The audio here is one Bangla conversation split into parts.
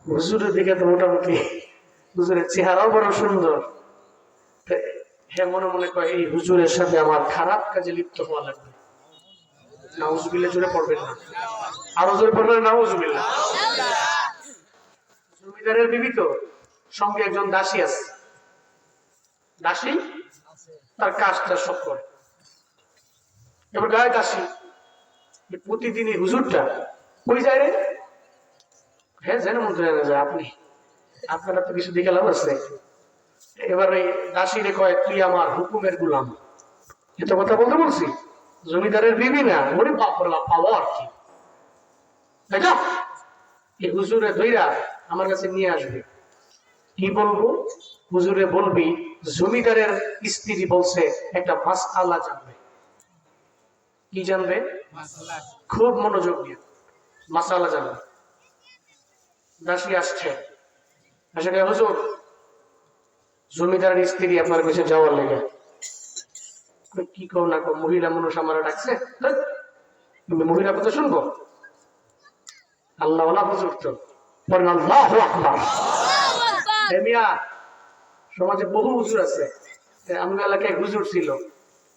হুজুরের দিকে তো মোটামুটি হুজুরের চেহারাও বড় সুন্দর। হ্যাঁ, মনে মনে কয় এই হুজুরের সাথে আমার খারাপ কাজে লিপ্ত হওয়া লাগবে। নাউজুবিল্লাহ জোরে পড়বেন না, আরো জোরে পড়বেন নাউজুবিল্লাহ। জমিদারের বিবি তো, সঙ্গে একজন দাসী আছে, দাসী তার কাজটা সব করে। এবার গায়ে দাসী প্রতিদিনই হুজুরটা কই যায় রে? হ্যাঁ যেন মন্ত্রী যায়, আপনি আপনারা তো কিছু দিকে লাভ আছে। এবার ওই দাসীরে কয় তুই আমার হুকুমের গুলাম। এত কথা বলতে বলছি, জমিদারের বিবি না, ওরে বাপরা পাওয়া আর কি। এই হুজুরে ধইরা আমার কাছে নিয়ে আসবে। কি বলবো? হুজুরে বলবি জমিদারের স্ত্রী বলছে একটা মাসআলা জানবে। কি জানবে? খুব মনোযোগ দিয়ে মাসআলা জানবে। দাসী আসছে, আসলে হুজুর জমিদারের স্ত্রী আপনার কাছে যাওয়ার লেগে। কি কও না কও, মহিলা মানুষ আমার ডাকছে, মহিলা কথা শুনবো? আল্লাহ হুজুর তো বলেন আল্লাহু আকবার। সমাজে বহু হুজুর আছে। আমার এলাকায় হুজুর ছিল,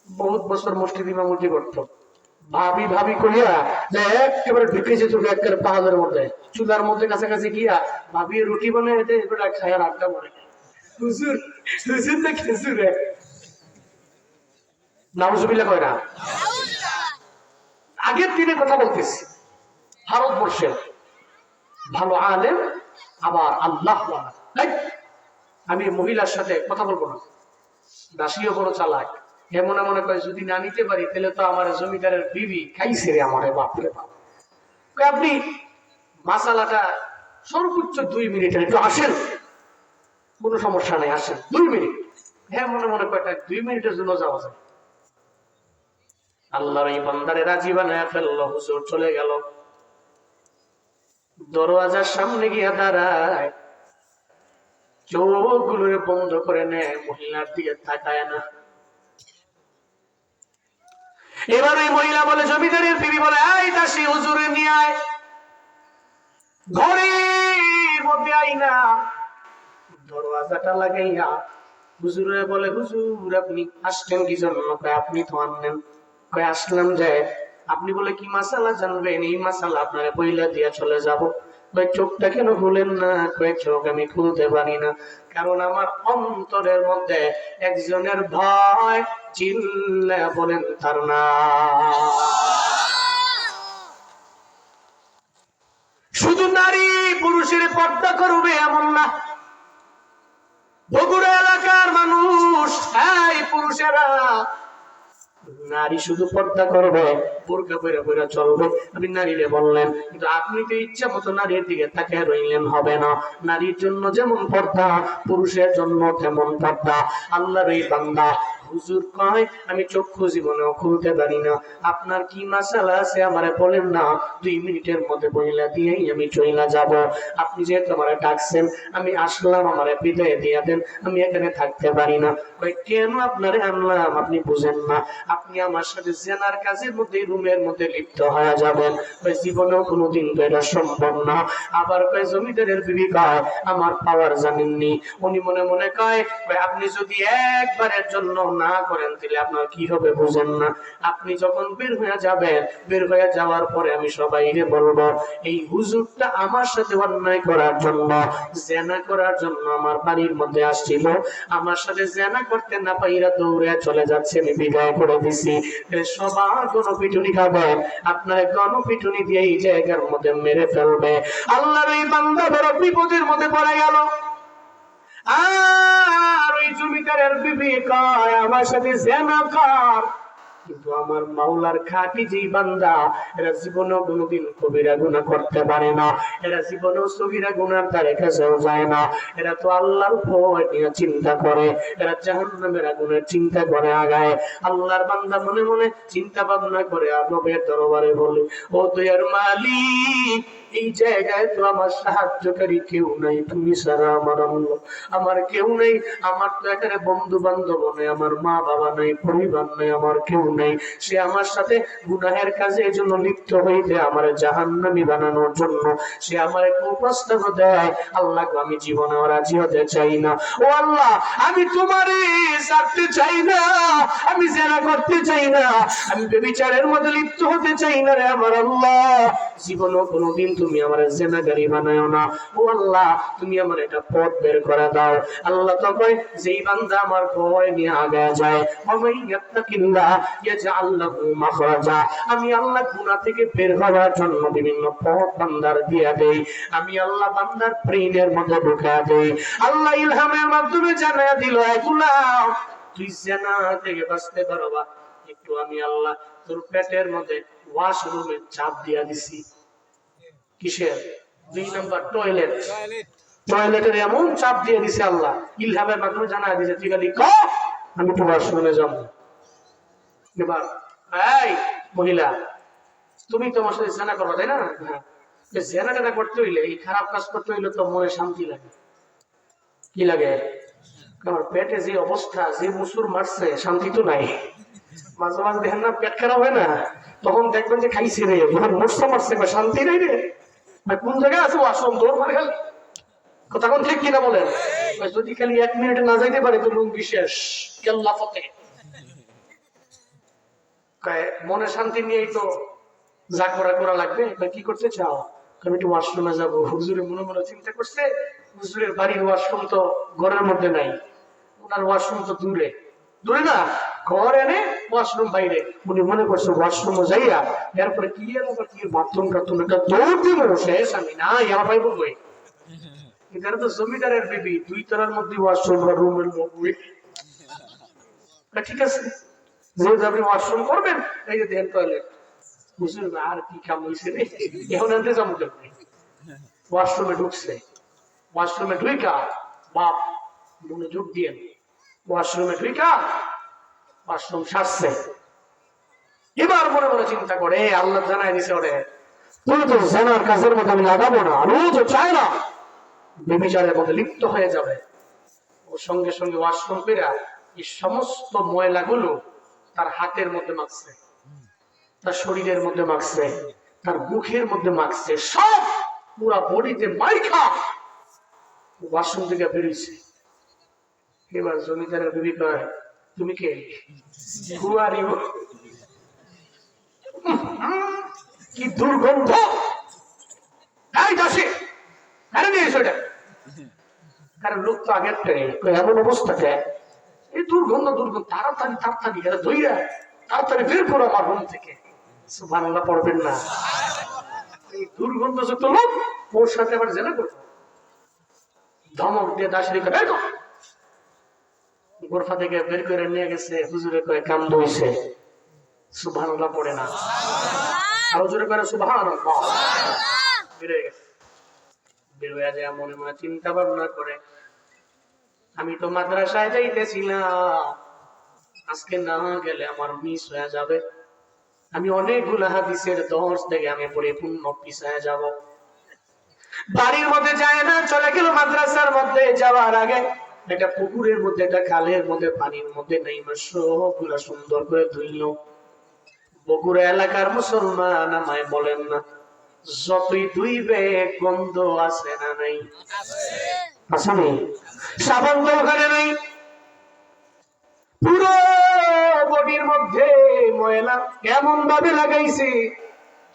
বহুত বছর মসজিদ ইমামতি করতো। ভাবি ভাবি করিয়া যে একেবারে ঢুকে যেত একেবারে পাহাড়ের মধ্যে, চুলার মধ্যে কাছাকাছি গিয়া ভাবি রুটি বানিয়ে খায়ার আড্ডা মারে। হুজুর হুজুর না খেজুরে নাউজুবিল্লাহ কয় না। আগের দিনে কথা বলতেছি, ভারতবর্ষের ভালো আলেম আবার আল্লাহ। আমি মহিলার সাথে কথা বলবো না, দাসীও বড় চালাক। এমন মনে করে যদি না নিতে পারি তাহলে তো আমার জমিদারের বিবি খাইছে রে আমারে, বাপরে বাপ। আপনি মাসালাটা সর্বোচ্চ 2 মিনিটের, একটু আসেন, কোনো সমস্যা নেই, আসেন 2 মিনিট। হ্যাঁ মনে মনে কয়টা 2 মিনিটের জন্য যাওয়া যায়। আল্লাহর এই বান্দারে রাজি বানায় ফেললো। হুজুর চলে গেল, দরওয়াজার সামনে গিয়া দাঁড়ায়, চোখগুলো বন্ধ করে নেয়, মহিলার দিকে তাকায় না। এবার ওই মহিলা বলে, জমিদারের বিবি বলে, এই দাসী হুজুরে নিয়ে আয়, ঘরের মধ্যে আই না। দরওয়াজাটা লাগাইয়া হুজুরে বলে, হুজুর আপনি আসলেন কি জন্য? আপনি তো আনলেন। আসলাম যে আপনি বলে কি মাসালা জানবেন, এই মাসালা আপনাকে বইলা দিয়া চলে যাব। চোখটা কেন খুলেন না? চোখ আমি খুলতে পারি না, কারণ আমার অন্তরের মধ্যে একজনের ভয়। চিল্লা বলেন তার না। শুধু নারী পুরুষের পর্দা করবে এমন না। বগুড়া এলাকার মানুষ, এই পুরুষেরা নারী শুধু পর্দা করবে, বোরকা পরে পরে চলবে। আপনি নারীরে বললেন, কিন্তু আপনি তো ইচ্ছা মতো নারীর দিকে তাকিয়ে রইলেন, হবে না। নারীর জন্য যেমন পর্দা, পুরুষের জন্য তেমন পর্দা। আল্লাহর এই বান্দা হুজুর কয় আমি চক্ষু জীবনেও খুলতে পারি না, আপনার কি মাসালা আছে আমারে বলেন না, 2 মিনিটের মধ্যে বইলা দিয়েই আমি চইলা যাব। আপনি যেহেতু আমারে ডাকছেন, আমি আসলাম, আমারে বিদায় দিয়া দেন, আমি এখানে থাকতে পারি না। কই কেন আপনারে আনলাম আপনি বুঝেন না? আপনি আমার সাথে জেনার কাজের মধ্যে, রুমের মধ্যে লিপ্ত হয়ে যাবেন। ওই জীবনেও কোনোদিন তো এটা সম্ভব না। আবার কয় জমিদারের বিবি কয় আমার পাওয়ার জানেননি। উনি মনে মনে কয় আপনি যদি একবারের জন্য না করেন তাহলে আপনার কি হবে বুঝেন না। আপনি যখন বের হয়ে যাবেন, বের হয়ে যাওয়ার পরে আমি সবাইকে বলবো এই হুজুরটা আমার সাথে অন্যায় করার জন্য, জেনা করার জন্য আমার বাড়ির মধ্যে আসছিল, আমার সাথে জেনা করতে না পাইরা দৌড়ে চলে যাচ্ছে, আমি বিদায় করে দিছি। সবার গণপিটুনি খাবেন, আপনার গণপিটুনি দিয়ে এই জায়গার মধ্যে মেরে ফেলবে। আল্লাহর এই বান্দা বড় বিপদের মধ্যে পড়ে গেল। আর ওই জমিদারের বিবি কয় আমার সাথে জেনা কর, কিন্তু আমার মাওলার খাঁটি যেই বান্দা, এরা জীবনেও কোনোদিন কবিরা গুনাহ করতে পারে না, এরা জীবনেও সগীরা গুনার ধারে কাছেও যায় না। এরা তো আল্লাহর ভয় নিয়ে চিন্তা করে, এরা জাহান্নামের আগুনের চিন্তা করে আগায়। আল্লাহর বান্দা মনে মনে চিন্তা ভাবনা করে রবের দরবারে বলে, ও দয়ার মালিক, এই জায়গায় তো আমার সাহায্যকারী কেউ নাই, তুমি ছাড়া আমার আল্লাহ, আমার কেউ নেই। আমার তো এখানে বন্ধু বান্ধব নেই, আমার মা বাবা নেই, পরিবার নেই, আমার কেউ নেই, সে আমার সাথে গুনাহের কাজে এই জন্য লিপ্ত হইতে আমার জাহান্নামী বানানোর জন্য সে আমার কুপ্রস্তাব দেয়। আল্লাহ আমি জীবনে রাজি হতে চাই না। ও আল্লাহ, আমি তোমারই ছাড়তে চাই না, আমি জেনা করতে চাই না, আমি ব্যভিচারের মধ্যে লিপ্ত হতে চাই না রে আমার আল্লাহ। জীবনও কোনোদিন তুমি আমার জেনাকারী বানায়ো না। ও আল্লাহ, তুমি আমার এটা পথ বের করে দাও। আল্লাহ তো কয়, যেই বান্দা আমার ভয় নিয়ে আগায় যায়, ওমাই ইয়াত্তাকিল্লাহ ইয়াজআল লাহু মাখরাজা, আমি আল্লাহ গুনাহ থেকে বের হওয়ার জন্য বিভিন্ন পথ বান্দার দিয়া দেই। আমি আল্লাহ বান্দার ব্রেইনের মধ্যে ঢুকা দেই। আল্লাহ ইলহামের মাধ্যমে জানায়া দিল, এগুলা তুই জেনা থেকে বাঁচতে পারবা একটু, আমি আল্লাহ তোর পেটের মধ্যে ওয়াশরুমে চাপ দিয়া দিছি। কিসের? 2 নাম্বার টয়লেট, টয়লেটের এমন চাপ দিয়ে দিছে আল্লাহ, ইলহামের মাধ্যমে জানায়া দিছে, তুই খালি কও আমি তো ওয়াশরুমে যাব। এবার এই মহিলা, তুমি তোমার সাথে জেনা করবা, তাই না? হ্যাঁ, জেনাটা করতে হইলে, এই খারাপ কাজ করতে হইলে তো মনে শান্তি লাগে। কি লাগে? কারণ পেটে যে অবস্থা, যে মুসুর মারছে, শান্তি তো নাই। মাঝে মাঝে দেখেন না পেট খারাপ হয় না, তখন দেখবেন যে খাইছে রে, যখন মুসা মারছে শান্তি নাই রে, কোন জায়গায় আছে ওয়াশরুম, দৌড় মারে খালি। কথা কোন ঠিক কিনা বলেন? যদি খালি 1 মিনিটে না যাইতে পারে তো লোক বিশেষ কেল্লা ফতে। মনে শান্তি নিয়েই তো যা করা লাগবে। কি করতে চাও? আমি একটু ওয়াশরুমে যাবো। হুজুরে মনে মনে চিন্তা করছে, হুজুরের বাড়ির ওয়াশরুম তো ঘরের মধ্যে নাই, ওনার ওয়াশরুম তো দূরে, দূরে না, ঘর এনে ওয়াশরুম বাইরে। উনি মনে করছে ওয়াশরুমে যাইয়া এরপরে কি বাথরুম টাথরুম একটা দৌড় দিব, শেষ আমি না আমার ভাই বলবো। এখানে তো জমিদারের বেবি, 2 তলার মধ্যে ওয়াশরুম বা রুমের মধ্যে। ঠিক আছে, যেহেতু আপনি ওয়াশরুম করবেন, এই যে দেন টয়লেট, বুঝলেন আর কি কাম হয়েছে রে, এখন আনতে যাবো কেমন। ওয়াশরুমে ঢুকছে, ওয়াশরুমে ঢুইকা বাপ মনোযোগ দিয়ে ওয়াশরুমে ঢুইকা ওয়াশরুম সারছে। এবার মনে মনে চিন্তা করে, আল্লাহ জানাই দিছে, ওরে তুই তো জেনার কাজের মধ্যে আমি লাগাবো না, আর ও তো চায় না, ব্যভিচারের মধ্যে লিপ্ত হয়ে যাবে। ওর সঙ্গে সঙ্গে ওয়াশরুম পেরা এই সমস্ত ময়লাগুলো তার হাতের মধ্যে মাখছে, তার শরীরের মধ্যে মাখছে, তার মুখের মধ্যে মাখছে, সব পুরা বডিতে মাইখা ওয়াশরুম থেকে বেরিয়েছে। এবার জমিদারের বিবি কয়, তুমি কে? কি দুর্গন্ধ, কারণ লোক তো আগের এমন অবস্থাতে এই দুর্গন্ধ দুর্গন্ধ, তাড়াতাড়ি তাড়াতাড়ি ধইরা তাড়াতাড়ি বের করো আমার রুম থেকে। সুবহানাল্লাহ পড়বেন না? এই দুর্গন্ধ যত লোক, ওর সাথে আবার জেনা করবো। ধমক দিয়ে দাসী বের কর, গোরফা থেকে বের করে নিয়ে গেছে। হুজুরে কয়ে কাম দইছে। সুবহানাল্লাহ পড়ে না? আর হুজুরে করে সুবহানাল্লাহ। বেরিয়ে গেছে। বের হয়ে যায় মনে মনে চিন্তা ভাবনা করে, আমি তো মাদ্রাসায় যাইতেছিলাম, আজকে না গেলে আমার মিস হয়ে যাবে। আমি অনেকগুলো হাদিসের দর্শ থেকে আমি পরিপূর্ণ পিছায় যাব। বাড়ির মধ্যে যায় না, চলে গেল মাদ্রাসার মধ্যে। যাওয়ার আগে একটা পুকুরের মধ্যে, একটা খালের মধ্যে, পানির মধ্যে নেই সবগুলা সুন্দর করে ধুইল। বগুড়া এলাকার মুসলমান আমায় বলেন না, যতই ধুইবে গন্ধ আছে না নাই? আছে নেই? সাবান তো ওখানে নাই, পুরো বডির মধ্যে ময়লা এমন ভাবে লাগাইছে,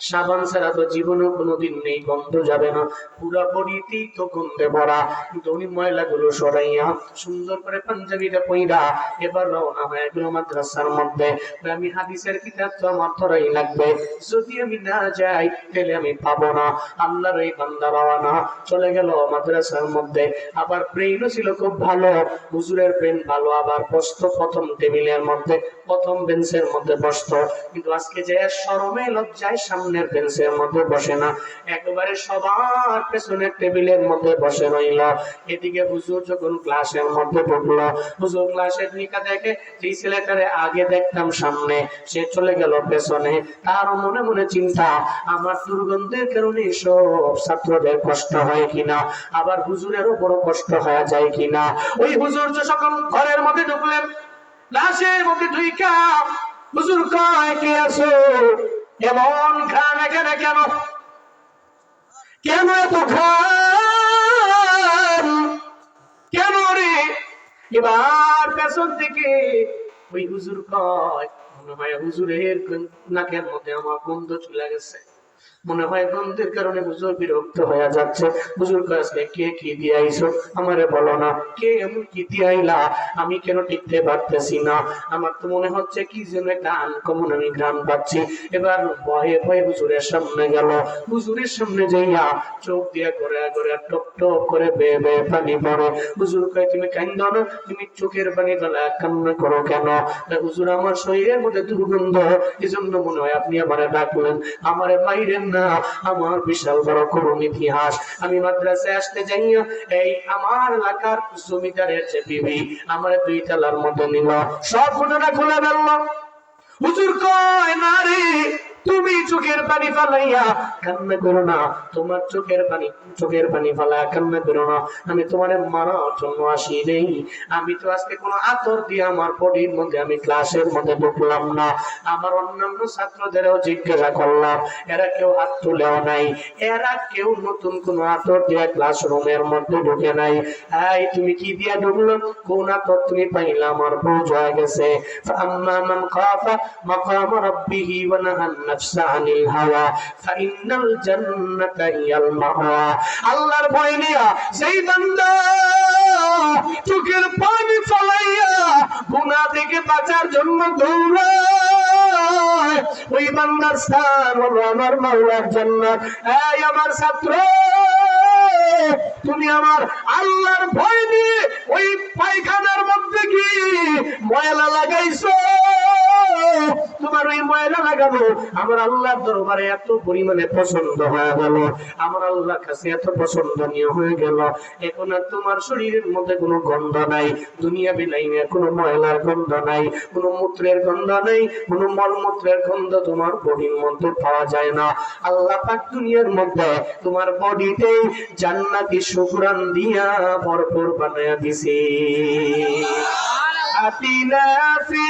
সাবান ছাড়া তো জীবনে কোনোদিন নেই, গন্ধ যাবে না, পুরা বডিতেই তো গন্ধে ভরা। কিন্তু উনি ময়লাগুলো সরাইয়া সুন্দর করে পাঞ্জাবিটা পইরা এবার রওনা হয়ে গেল মাদ্রাসার মধ্যে। আমি হাদিসের কিতাব তো আমার ধরাই লাগবে, যদি আমি না যাই তাহলে আমি পাবো না। আল্লাহর এই বান্দা রওনা চলে গেল মাদ্রাসার মধ্যে। আবার ব্রেইনও ছিল খুব ভালো, হুজুরের ব্রেন ভালো, আবার বসতো প্রথম টেবিলের মধ্যে, প্রথম বেঞ্চের মধ্যে বসতো। কিন্তু আজকে যে শরমে লজ্জায় সামনের বেঞ্চের মধ্যে বসে না, একেবারে সবার পেছনের টেবিলের মধ্যে বসে রইল। এদিকে হুজুর যখন ক্লাসের মধ্যে ঢুকলো, হুজুর ক্লাসের নিকা দেখে যে ছেলেটারে আগে দেখতাম সামনে, সে চলে গেল পেছনে। তার মনে মনে চিন্তা, আমার দুর্গন্ধের কারণে সব ছাত্রদের কষ্ট হয় কিনা, আবার হুজুরেরও বড় কষ্ট হয়ে যায় কিনা। ওই হুজুর যখন ঘরের মধ্যে ঢুকলেন, ক্লাসের মধ্যে ঢুইকা হুজুর কয় কে আছো, এমন ঘাম এখানে কেন, কেন এত ঘাম, কেন রে? এবার পেছন থেকে ওই হুজুর কয়, মনে হয় হুজুরের নাকের মধ্যে আমার গন্ধ চলে গেছে, মনে হয় গন্ধের কারণে হুজুর বিরক্ত হয়ে যাচ্ছে। হুজুর কাছে কে কি দিয়ে আইছো আমারে বলো না, কে এমন কি দিয়ে আইলা, আমি কেন টিকতে পারতেছি না, আমার তো মনে হচ্ছে কি যেন একটা আনকমন আমি ঘ্রাণ পাচ্ছি। এবার ভয়ে ভয়ে হুজুরের সামনে গেল, হুজুরের সামনে যাইয়া চোখ দিয়ে করে করে টপ টপ করে বেয়ে বেয়ে পানি পড়ে। হুজুর কয় তুমি কান্দো না, তুমি চোখের পানি ফেলা কান্না করো কেন? হুজুর আমার শরীরের মধ্যে দুর্গন্ধ, এজন্য মনে হয় আপনি আমারে ডাকলেন, আমারে বাইরেন না, আমার বিশাল বড় করুণ ইতিহাস। আমি মাদ্রাসায় আসতে যাইয়া এই আমার এলাকার জমিদারের যে বিবি আমার 2 তলার মধ্যে নিল, সব ঘটনা খুলে ফেলল। হুজুর কয় না রে, তুমি চোখের পানি ফালাইয়া কান্না করো না, তোমার চোখের পানি ফালাইয়া কান্না করো না, আমি তোমারে মারার জন্য আসি নেই। আমি তো আজকে কোনো আতর দিয়ে আমার বডির মধ্যে আমি ক্লাসের মধ্যে ঢুকলাম না, আমার অন্যান্য ছাত্রদেরও জিজ্ঞাসা করলাম, এরা কেউ হাত তুলেও নাই, এরা কেউ নতুন কোন আতর দিয়ে ক্লাসরুমের মধ্যে ঢুকে নাই। এই তুমি কি দিয়া ঢুকলো, কোন আতর তুমি পাইলা, আমার বুঝ হয়ে গেছে। ফাআম্মা মান খাফা মাকাম রাব্বিহি ওয়া নাহান নাফসা আনিল হাওয়া ফাইন্নাল জান্নাতা হিয়াল মাওয়া। আল্লাহর ভয় নিয়া যেই বান্দা চোখের পানি ফলাইয়া গুনাহ থেকে বাঁচার জন্য দৌড়ায়, ওই বান্দার স্থান হলো আমার মাওলার জান্নাত। এই আমার ছাত্র, তুমি আমার আল্লাহর ভয় নিয়ে ওই পায়খানার মধ্যে কি ময়লা লাগাইছো, তোমার ওই ময়লা লাগানো আমার আল্লাহর দরবারে এত পরিমাণে পছন্দ হয়ে গেল, আমার আল্লাহর কাছে এত পছন্দনীয় হয়ে গেল, এখন আর তোমার শরীরের মধ্যে কোনো গন্ধ নাই, দুনিয়া বিলাইনের কোনো ময়লার গন্ধ নাই, কোনো মূত্রের গন্ধ নাই, কোনো মলমূত্রের গন্ধ তোমার বডির মধ্যে পাওয়া যায় না। আল্লাহ পাক দুনিয়ার মধ্যে তোমার বডিতে জান্নাতি সুগরান দিয়া ভরপুর বানায়া দিছে। আতিনা ফি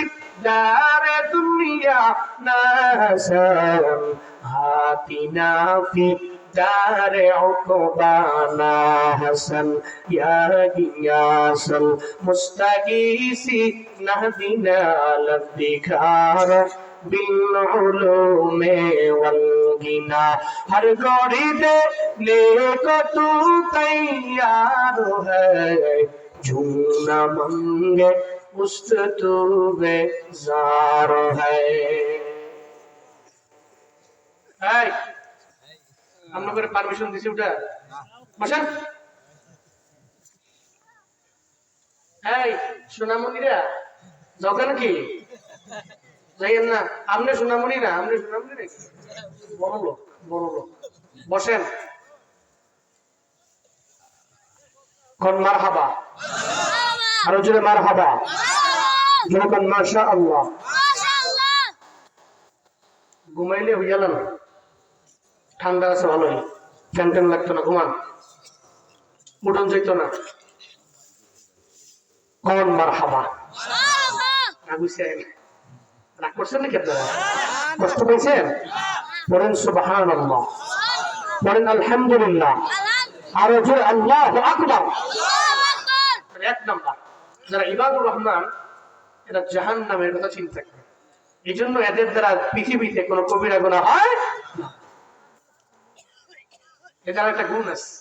দারে দুনিয়া নাসাম, হাতিনা ফি দারে উকবানা হাসান, ইয়া গিয়াসাল মুস্তাগীসি নাহদিনা লাদ্দিকার বিল উলুমে ওয়াল গিনা। হর গড়ি দে নেক তু তৈয়ার হ্যায়, ঝুমনা মঙ্গে উস্ত তু বেজার হ্যায়। এই আমরা করে পারমিশন দিছি ওটা বসেন। এই সোনামণিরা যাও নাকি, যাইয়েন না, আপনি সোনামণি না, আপনি সোনামণি নাকি, বড় লোক বড় লোক, বসেন। কোন মারহাবা, আরো জোরে মারহাবা, যেরকম মাশাআল্লাহ। ঘুমাইলে হয়ে গেল না, ঠান্ডা আছে ভালোই, ফ্যান ট্যান লাগতো না, ঘুমান, উঠন যাইতো না। কোন মারহাবা, রাগ করছেন নাকি আপনারা, কষ্ট পেয়েছেন? পড়েন সুবহানাল্লাহ, পড়েন আলহামদুলিল্লাহ, আরো জোরে আল্লাহু আকবার। এক নাম্বার, যারা ইবাদুর রহমান এরা জাহান্নামের কথা চিন্তা করে, এই জন্য এদের দ্বারা পৃথিবীতে কোনো কবিরা গুনাহ হয় না, এটার একটা গুণ আছে।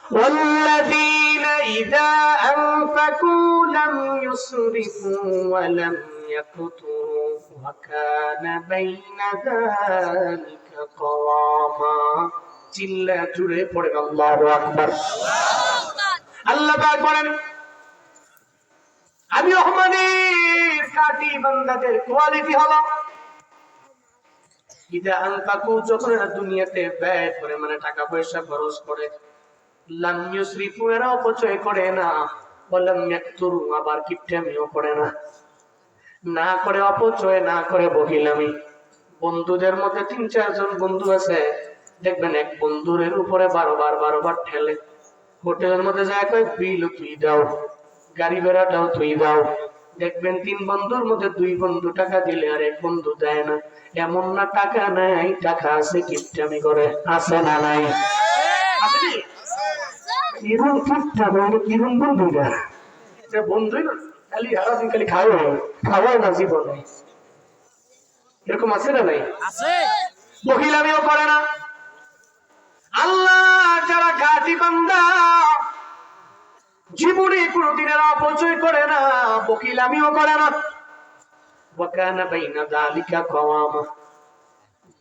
والذين إذا أنفقوا لم يسرفوا ولم يقتروا وكان بين ذلك قواما। চিল্লা জুড়ে পড়েন আল্লাহু আকবার। আল্লাহ পাক বলেন, আমি রহমানের কাটি বান্দাদের কোয়ালিটি হলো ইদা আনফাকু, যখন এরা দুনিয়াতে ব্যয় করে, মানে টাকা পয়সা খরচ করে, লাম ইউসরিফু, এরা অপচয় করে না, ওয়ালাম ইয়াকতুরু, আবার কিপটামিও করে না, না করে অপচয়, না করে বহিলামি। বন্ধুদের মধ্যে 3-4 জন বন্ধু আছে, দেখবেন এক বন্ধুর উপরে 12 বার ঠেলে, হোটেলের মধ্যে যায় কয় বিল তুই দাও, গাড়ি ভাড়াটাও তুই দাও, দেখবেন 3 বন্ধুর মধ্যে 2 বন্ধু টাকা দিলে আর 1 বন্ধু দেয় না। এমন না টাকা নাই, টাকা আছে, কিপটামি করে। আছে না নাই? আছে কি? কিরম কিপটামি, কিরম বন্ধুরা, এটা বন্ধুই না, খালি সারাদিন খালি খাওয়াই না জীবনে। এরকম আছে না নাই? আছে। বকিলামিও করে না। আল্লাহ যারা খাঁটি বান্দা, জীবনে কোনদিনের অপচয় করে না, বকিলামিও করে না। ওয়াকানা বাইনা যালিকা কাওয়ামা,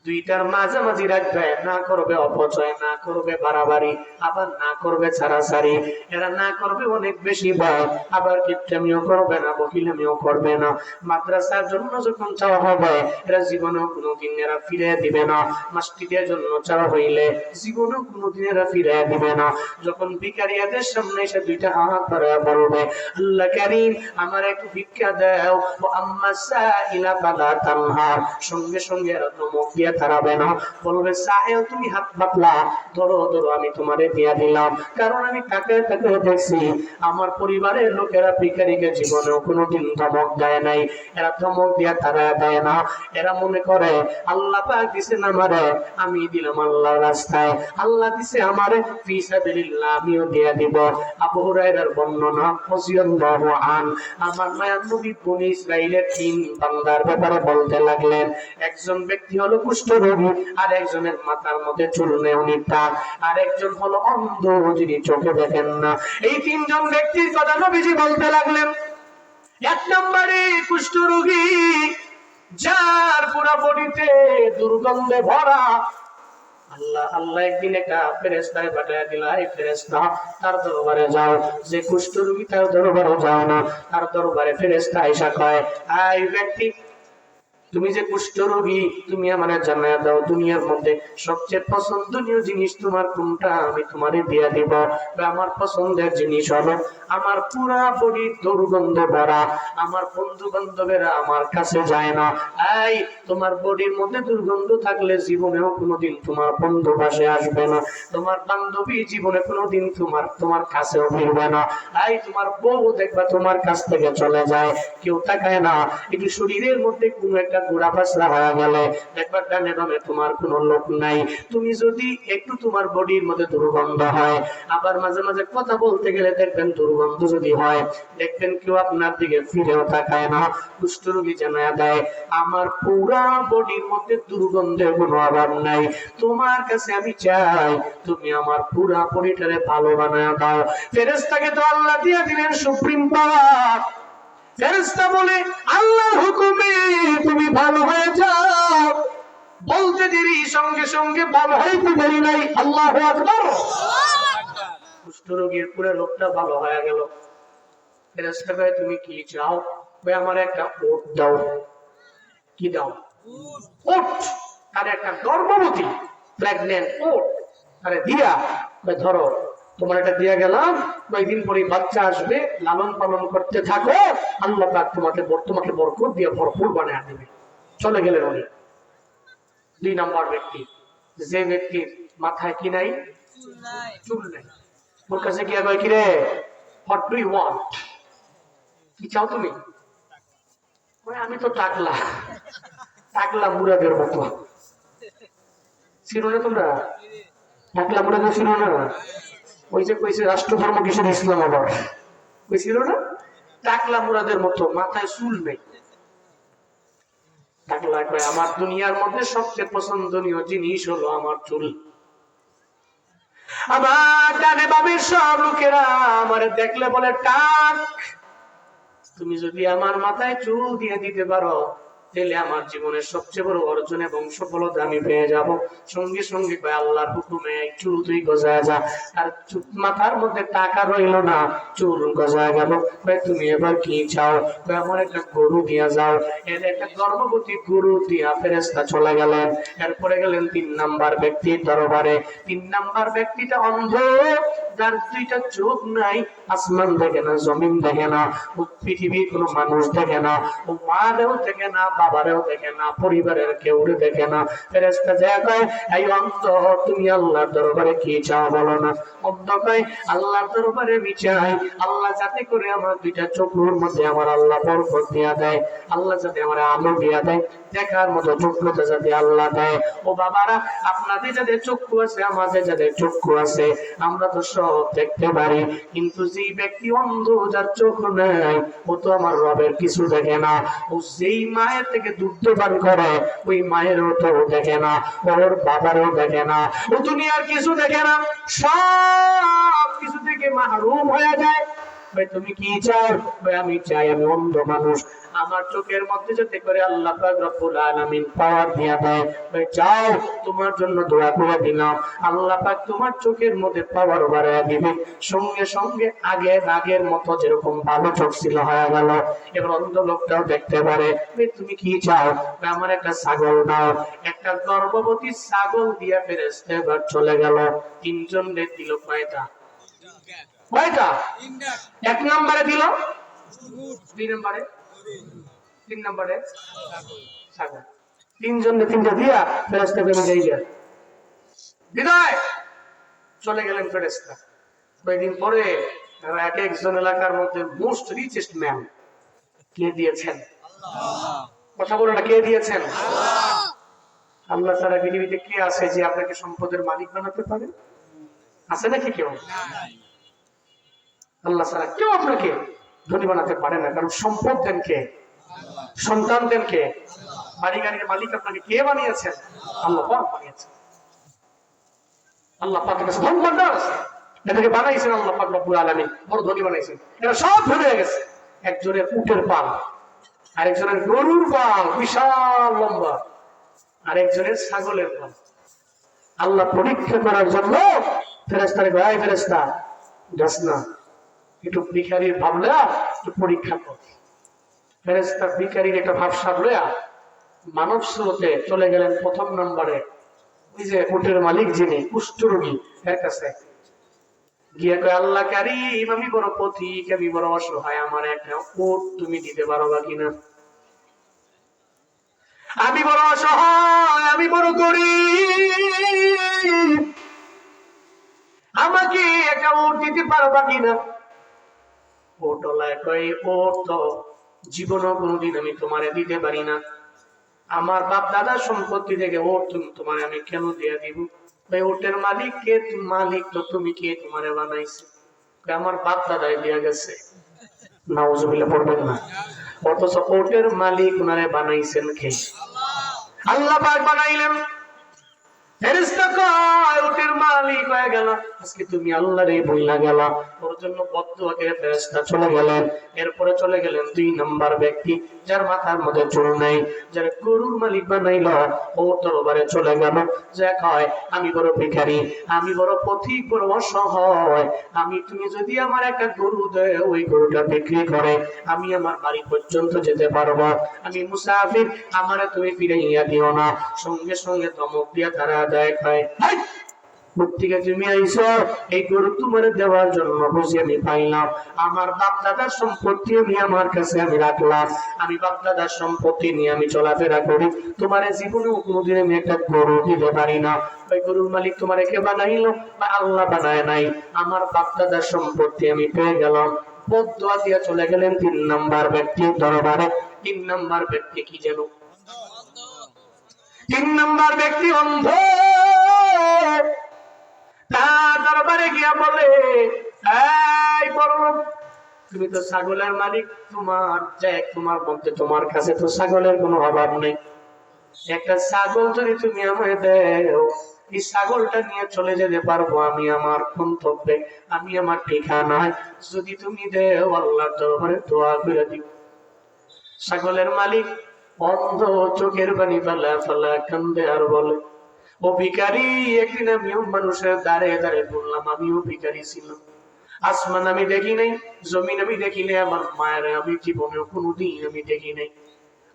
দুইটার মাঝামাঝি রাখবে, না করবে অপচয়, না করবে বাড়াবাড়ি, আবার না করবে ছাড়াছাড়ি। এরা না করবে অনেক বেশি ভয়, আবার কিপটামিও করবে না, বকিলামিও করবে না। মাদ্রাসার জন্য যখন চাওয়া হবে, এরা জীবনেও কোনোদিন এরা ফিরে দিবে না। মসজিদের জন্য চাওয়া হইলে জীবনেও কোনোদিন এরা ফিরে দিবে না। যখন ভিখারিয়াদের সামনে এসে দুইটা হাত বাড়ায় বলবে, আল্লাহ কারীম আমার একটু ভিক্ষা দাও, ও আম্মা সাইলা ফালা তানহার, সঙ্গে সঙ্গে এরা ধমক দিয়ে তারাবে না, বলবে সাহেল তুমি হাত বাতলা, ধরো ধরো আমি তোমারে দিয়া দিলাম। কারণ আমি তাকায় তাকায় দেখছি আমার পরিবারের লোকেরা ভিখারিকে জীবনেও কোনোদিন ধমক দেয় নাই। এরা ধমক দিয়া তারা দেয় না। এরা মনে করে আল্লাহ পাক দিছেন আমারে, আমি দিলাম আল্লাহর রাস্তায়, আল্লাহ দিছে আমারে ফি সাবিলিল্লাহ, আমিও দিয়া দিব। আবু হুরায়রার বর্ণনা রাদিয়াল্লাহু আন, আমার মায়ার নবী বনী ইসরাইলের 3 বান্দার ব্যাপারে বলতে লাগলেন। একজন ব্যক্তি হলো কুষ্ঠরোগী, আর একজনের মাথার মধ্যে চুল নেই, উনি টাক, আর একজন হলো অন্ধ, যিনি চোখে দেখেন না। এই 3 জন ব্যক্তির কথা নবীজি বলতে লাগলেন। 1 নম্বরে কুষ্ঠরোগী, যার পুরো বডিতে দুর্গন্ধে ভরা। আল্লাহ আল্লাহ একদিন একটা ফেরেশতায় পাঠিয়ে দিল, এই ফেরেশতা তার দরবারে যাও। যে কুষ্ঠরোগী তার দরবারে যাও না, তার দরবারে ফেরেশতা আয়েশা কয়, এই ব্যক্তি তুমি যে কুষ্ঠরোগী, তুমি আমারে জানায়া দাও দুনিয়ার মধ্যে সবচেয়ে পছন্দনীয় জিনিস তোমার কোনটা, আমি তোমারে দিয়া দিব। আমার পছন্দের জিনিস হলো আমার পুরা বডি দুর্গন্ধ ভরা, আমার বন্ধু বান্ধবেরা আমার কাছে যায় না। এই তোমার বডির মধ্যে দুর্গন্ধ থাকলে জীবনেও কোনোদিন তোমার বন্ধু পাশে আসবে না, তোমার বান্ধবী জীবনে কোনোদিন তোমার কাছেও ফিরবে না। এই তোমার বউ দেখবা তোমার কাছ থেকে চলে যায়, কেউ তাকায় না। একটু শরীরের মধ্যে কোনো একটা গোড়া পাসলা হয়ে গেলে দেখবার ডানে বামে তোমার কোনো লোক নাই। তুমি যদি একটু তোমার বডির মধ্যে দুর্গন্ধ হয়, আবার মাঝে মাঝে কথা বলতে গেলে দেখবেন দুর্গন্ধ যদি হয়, দেখবেন কেউ আপনার দিকে ফিরেও তাকায় না। কুষ্ঠরোগী জানায়া দেয়, আমার পুরা বডির মধ্যে দুর্গন্ধের কোনো অভাব নাই, তোমার কাছে আমি চাই তুমি আমার পুরা বডিটারে ভালো বানায় দাও। ফেরেশতাকে তো আল্লাহ দিয়ে দিলেন সুপ্রিম পাওয়ার। ফেরেশতা বলে আল্লাহর হুকুমে তুমি ভালো হয়ে যাও, বলতে দেরি সঙ্গে সঙ্গে ভালো হইতে দেরি নাই। আল্লাহু আকবার। কুষ্ঠরোগীর পুরো লোকটা ভালো হয়ে গেল। ফেরেশতা কয় তুমি কি চাও? কয় আমার একটা উট দাও। কি দাও? উট। আর একটা গর্ভবতী প্রেগন্যান্ট উট আরে দিয়া, কয় ধরো তোমার এটা দিয়া গেলাম, কয়েকদিন পরে বাচ্চা আসবে, লালন পালন করতে থাকো, আল্লাহ পাক তোমাকে বরকত দিয়ে ভরপুর বানিয়ে দেবে। চলে গেলেন উনি। 2 নম্বর ব্যক্তি, যে ব্যক্তির মাথায় কি নাই? চুল নাই। ওর কাছে গিয়ে কয়, কি রে, হোয়াট ডু ইউ ওয়ান্ট? কি চাও তুমি? আমি তো টাকলা মুরাদের মতো। চিনো না তোমরা টাকলা মুরাদের? চিনো না? ওই যে কইছে রাষ্ট্র ধর্ম কিসের ইসলাম, আবার কইছিল না টাকলা মুরাদের মতো মাথায় চুল নেই। টাকলা কয় আমার দুনিয়ার মধ্যে সবচেয়ে পছন্দনীয় জিনিস হলো আমার চুল। আমার ডানে বামে সব লোকেরা আমার দেখলে বলে টাক, তুমি যদি আমার মাথায় চুল দিয়ে দিতে পারো তাহলে আমার জীবনের সবচেয়ে বড় অর্জন এবং সফলতা আমি পেয়ে যাব। সঙ্গে সঙ্গে কয় আল্লাহর হুকুমে চুল তুই গজায় যা। আর মাথার মধ্যে টাকা রইল না, চুল গজায় গেল। কয় তুমি এবার কি চাও? কয় আমার একটা গরু দিয়া যাও। এর একটা গর্ভবতী গরু দিয়া ফেরেশতা চলে গেলেন। এরপরে গেলেন 3 নাম্বার ব্যক্তির দরবারে। 3 নাম্বার ব্যক্তিটা অন্ধ, যার 2টা চোখ নাই, আসমান দেখে না, জমিন দেখে না, পৃথিবীর কোনো মানুষ দেখে না, ও মারেও দেখে না, বাবারেও দেখে না, পরিবারের কেউ দেখে না। ফেরেশতা যায় কয়, এই অন্ধ তুমি আল্লাহর দরবারে কি চাও বলো না। অন্ধ কয়, আল্লাহর দরবারে আমি চাই আল্লাহ যাতে করে আমার দুইটা চোখের মধ্যে আমার আল্লাহ বরকত দিয়া দেয়, আল্লাহ যাতে আমার আলো দিয়া দেয়, দেখার মতো যোগ্যতা যাতে আল্লাহ দেয়। ও বাবারা, আপনাদের যাদের চক্ষু আছে, আমাদের যাদের চক্ষু আছে, আমরা তো সব দেখতে পারি, কিন্তু যে ব্যক্তি অন্ধ, যার চোখ নাই, ও তো আমার রবের কিছু দেখে না। ও যেই মায়ের থেকে দুধ পান করে, ওই মায়েরও তো দেখে না, ওর বাবারও দেখে না, ও দুনিয়ার কিছু দেখে না, সব কিছু থেকে মাহরুম হয়ে যায়। তুমি কি চাও? আমি চাই আমি অন্ধ মানুষ, আমার চোখের মধ্যে যাতে করে আল্লাহ পাক রব্বুল আলামিন পাওয়ার দিয়া দেয়। যাও, তোমার জন্য দোয়া করে দিলাম, আল্লাহ পাক তোমার চোখের মধ্যে পাওয়ার বাড়ায় দিবে। সঙ্গে সঙ্গে আগের মতো যেরকম ভালো চোখ ছিল হয়ে গেল। এবার অন্ধ লোকটাও দেখতে পারে। তুমি কি চাও? আমার একটা ছাগল দাও। একটা গর্ভবতী ছাগল দিয়া ফেরেশতা এবার চলে গেল। তিনজন দিল কয়টা? কয়টা? এক নম্বরে দিল, দুই নম্বরে, তিন নম্বরে ছাগল। তিনজন তিনটা দিয়া ফেরেশতা বিদায় চলে গেলেন ফেরেশতা। কয়েকদিন পরে এক একজন এলাকার মধ্যে মোস্ট রিচেস্ট ম্যান কে দিয়েছেন? কথা বলো না, কে দিয়েছেন? আল্লাহ ছাড়া পৃথিবীতে কে আছে যে আপনাকে সম্পদের মালিক বানাতে পারে? আছে নাকি কেউ? আল্লাহ ছাড়া কেউ আপনাকে ধনী বানাতে পারে না। কারণ সম্পদ দেন কে? সন্তান দেন কে? বাড়ি গাড়ির মালিক আপনাকে কে বানিয়েছেন? আল্লাহ পাক বানিয়েছেন। আল্লাহ পাকের কাছে ধন ভান্ডার আছে, এটাকে বানাইছেন আল্লাহ পাক রব্বুল আলামিন, বড় ধনী বানাইছেন। এটা সব ধনী হয়ে গেছে। একজনের উটের পাল, আরেকজনের গরুর পাল বিশাল লম্বা, আরেকজনের ছাগলের পাল। আল্লাহ পরীক্ষা করার জন্য ফেরেশতারে ভাই, ফেরেশতা যাস না, একটু ভিখারির ভাবলে একটু পরীক্ষা কর। ফেরেশতা ভিখারির একটা ভাবসাব লইয়া মানব স্রোতে চলে গেলেন প্রথম নম্বরে ওই যে উটের মালিক যিনি কুষ্ঠরোগী এর কাছে গিয়ে কয়, আল্লাহ কারীম, আমি বড় পথিক, আমি বড় অসহায়, আমার একটা উট তুমি দিতে পারো বা কিনা? আমি বড় অসহায়, আমি বড় গরীব, আমাকে একটা উট দিতে পারবা কিনা? ওটলায় কয়, ওট তো জীবনও কোনোদিন আমি তোমারে দিতে পারি না, আমার বাপ দাদার সম্পত্তি থেকে ওট তোমার আমি কেন দিয়ে দিব? ওটের মালিক কে? মালিক তো তুমি, কে তোমারে বানাইছে? আমার বাপ দাদাই দিয়া গেছে। নাউজুবিল্লাহ পড়বেন না। অথচ ওটের মালিক ওনারে বানাইছেন কে? আল্লাহ পাক বানাইলেন। ফেরেশতা কয়, ওটের মালিক হয়ে গেল, আজকে তুমি আল্লাহরে ভুইলা গেলা। ওর জন্য বদদুয়া করে ফেরেশতা চলে গেলেন। এরপরে চলে গেলেন দুই নাম্বার ব্যক্তি, যার মাথার মধ্যে চুল নাই, যার গরুর মালিক বানাইল। ও দরবারে চলে গেল, যে কয়, আমি বড় ভিখারি, আমি বড় পথিক, বড় অসহায়, আমি তুমি যদি আমার একটা গরু দেয়, ওই গরুটা বিক্রি করে আমি আমার বাড়ি পর্যন্ত যেতে পারবো, আমি মুসাফির, আমারে তুমি ফিরাইয়া দিও না। সঙ্গে সঙ্গে ধমক দিয়া তারা দেখায়, তুমি আইছো এই গরু তোমার দেওয়ার জন্য বুঝি আমি পাইলাম, আমার বাপ দাদার সম্পত্তি আমি আমার কাছে আমি রাখলাম, আমি বাপ দাদার সম্পত্তি নিয়ে আমি চলাফেরা করি, তোমার জীবনে কোনোদিন আমি একটা গরু দিতে পারি না। ওই গরুর মালিক তোমার কে বানাইলো? বা আল্লাহ বানায় নাই, আমার বাপ দাদার সম্পত্তি আমি পেয়ে গেলাম। বদদুয়া দিয়া চলে গেলেন তিন নাম্বার ব্যক্তির দরবারে। তিন নাম্বার ব্যক্তি কি যেন? তিন নাম্বার ব্যক্তি অন্ধ। তার দরবারে গিয়া বলে, এই বড়লোক, তুমি তো ছাগলের মালিক, তোমার মধ্যে তোমার কাছে তো ছাগলের কোনো অভাব নেই, একটা ছাগল যদি তুমি আমায় দেও, এই ছাগলটা নিয়ে চলে যেতে পারবো আমি আমার গন্তব্যে, আমি আমার ঠিকানায়, যদি তুমি দেও আল্লাহর দরবারে দোয়া করে দিব। ছাগলের মালিক অন্ধ, চোখের পানি ফেলা ফেলা কান্দে আর বলে, ও ভিখারি, একদিন আমিও মানুষের দাঁড়ে দাঁড়ে বললাম, আমিও ভিখারি ছিলাম, আসমান আমি দেখি নাই, জমিন আমি দেখি নাই, আমার মায়ের আমি জীবনেও কোনোদিন আমি দেখি নাই,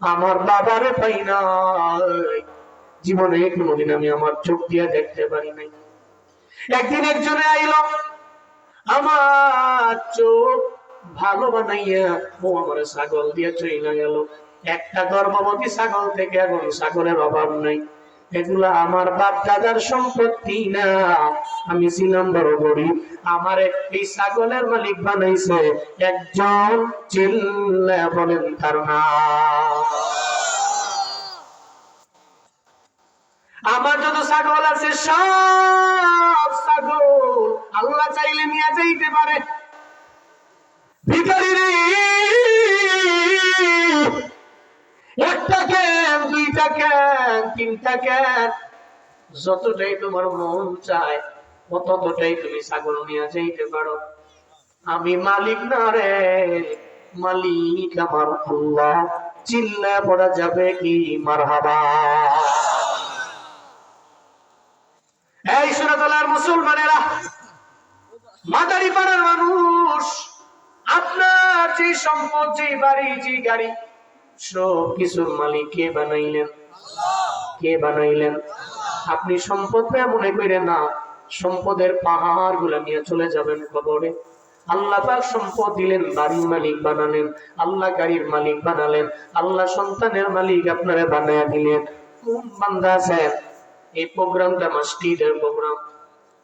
আমার বাবারে পাই নাই, জীবনে কোনোদিন আমি আমার চোখ দিয়ে দেখতে পারি নাই। একদিন একজনে আইল, আমার চোখ ভালো বানাইয়া ও আমার ছাগল দিয়ে চইলা গেল। একটা গর্ভবতী ছাগল থেকে এখন ছাগলের অভাব নাই। এগুলা আমার বাপ দাদার সম্পত্তি না, আমি ছিলাম বড় গরিব, আমার এই ছাগলের মালিক বানাইছে একজন, চিল্লায়া বলেন তার নাম। আমার যত ছাগল আছে সব ছাগল আল্লাহ চাইলে নিয়ে যাইতে পারে। ভিখারি রে, একটা কেন, দুইটা কেন, তিনটা কেন, যতটাই তোমার মন চায় ততটাই তুমি ছাগল নিয়ে যাইতে পারো। আমি মালিক না রে, মালিক আমার আল্লাহ। চিল্লা পড়া যাবে কি মারহাবা। এই সুরাতলার মুসলমানেরা, মাদারি পাড়ার মানুষ, আপনার যে সম্পদ, যে বাড়ি, যে গাড়ি, সব কিছুর মালিক কে বানাইলেন? কে বানাইলেন? আপনি সম্পদ পেয়ে মনে করেন না সম্পদের পাহাড় গুলা নিয়ে চলে যাবেন কবরে। আল্লাহ পাক সম্পদ দিলেন, বাড়ির মালিক বানালেন, আল্লাহ গাড়ির মালিক বানালেন, আল্লাহ সন্তানের মালিক আপনারা বানায়া দিলেন। কোন বান্দা আছেন এই প্রোগ্রামটা মসজিদের প্রোগ্রাম,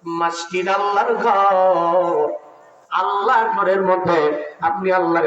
মসজিদ আল্লাহর ঘর, আল্লাহর ঘরের মধ্যে আপনি আল্লাহর